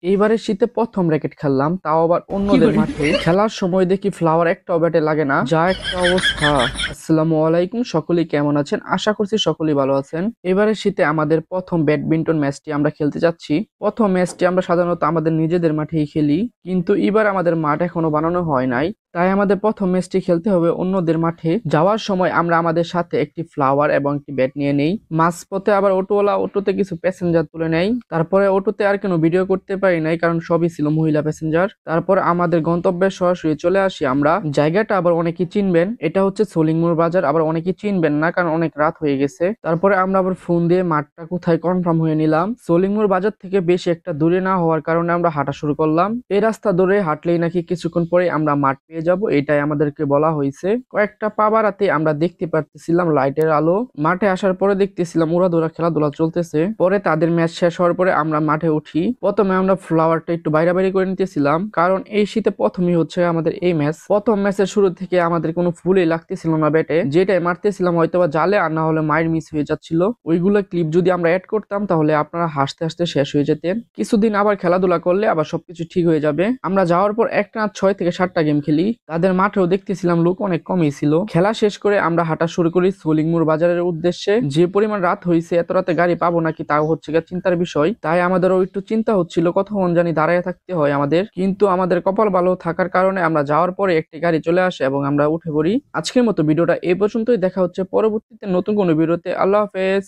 এইবারে শীতে প্রথম র্যাকেট খেললাম, তাও আবার অন্যদের মাঠে। খেলার সময় দেখি ফ্লাওয়ার একটাও ব্যাটে লাগে না, যা একটা অবস্থা। আসসালামু আলাইকুম, সকলেই কেমন আছেন? আশা করছি সকলেই ভালো আছেন। এবারে শীতে আমাদের প্রথম ব্যাডমিন্টন ম্যাচটি আমরা খেলতে যাচ্ছি। প্রথম ম্যাচটি আমরা সাধারণত আমাদের নিজেদের মাঠেই খেলি, কিন্তু এবার আমাদের মাঠ এখনো বানানো হয় নাই, তাই আমাদের প্রথম ম্যাচটি খেলতে হবে অন্যদের মাঠে। যাওয়ার সময় আমরা আমাদের সাথে একটি ফ্লাওয়ার এবং একটি ব্যাট নিয়ে নেই। মাঝপথে আবার অটোওয়ালা অটোতে কিছু প্যাসেঞ্জার তুলে নেয়। তারপরে অটোতে আর কোনো ভিডিও করতে পারি নাই, কারণ সবই ছিল মহিলা প্যাসেঞ্জার। তারপর আমাদের গন্তব্যে সরাসরি চলে আসি আমরা। জায়গাটা আবার অনেকেই চিনবেন, এটা হচ্ছে সলিংমুর বাজার। আবার অনেকেই চিনবেন না, কারণ অনেক রাত হয়ে গেছে। তারপরে আমরা আবার ফোন দিয়ে মাঠটা কোথায় কনফার্ম হয়ে নিলাম। সলিংমুর বাজার থেকে বেশি একটা দূরে না হওয়ার কারণে আমরা হাঁটা শুরু করলাম। এই রাস্তা ধরে হাঁটলেই নাকি কিছুক্ষণ পরে আমরা মাঠ পেয়ে যাব, এটাই আমাদেরকে বলা হয়েছে। কয়েকটা পা বাড়াতে আমরা দেখতে পারতেছিলাম লাইটের আলো। মাঠে আসার পরে দেখতেছিলাম উড়াধুরা খেলাধুলা চলতেছে। পরে তাদের ম্যাচ শেষ হওয়ার পরে আমরা মাঠে উঠি। প্রথমে আমরা ফ্লাওয়ারটা একটু বাইরে করে নিতেছিলাম, কারণ এই শীতে প্রথমই হচ্ছে আমাদের এই ম্যাচ। প্রথম ম্যাচের শুরু থেকে আমাদের কোনো ফুলই লাগতেছিল না ব্যাটে, যেটাই মারতেছিলাম হয়তোবা জালে, আর না হলে মায়ের মিস হয়ে যাচ্ছিল। ওইগুলো ক্লিপ যদি আমরা অ্যাড করতাম তাহলে আপনারা হাসতে হাসতে শেষ হয়ে যেতেন। কিছুদিন আবার খেলাধুলা করলে আবার সবকিছু ঠিক হয়ে যাবে। আমরা যাওয়ার পর একটা 6 থেকে 7টা গেম খেলি। তাদের মাঠেও দেখতেছিলাম লোক অনেক কমই ছিল। খেলা শেষ করে আমরা হাঁটা শুরু করি সলিংমুর বাজারের উদ্দেশ্যে। যে পরিমাণ রাত হয়েছে, এত রাতে গাড়ি পাবো নাকি তাও হচ্ছে চিন্তার বিষয়। তাই আমাদেরও একটু চিন্তা হচ্ছিল, কতক্ষণ জানি দাঁড়ায় থাকতে হয় আমাদের। কিন্তু আমাদের কপাল ভালো থাকার কারণে আমরা যাওয়ার পরে একটি গাড়ি চলে আসে এবং আমরা উঠে পড়ি। আজকের মতো ভিডিওটা এই পর্যন্তই। দেখা হচ্ছে পরবর্তীতে নতুন কোনো ভিডিওতে। আল্লাহ হাফেজ।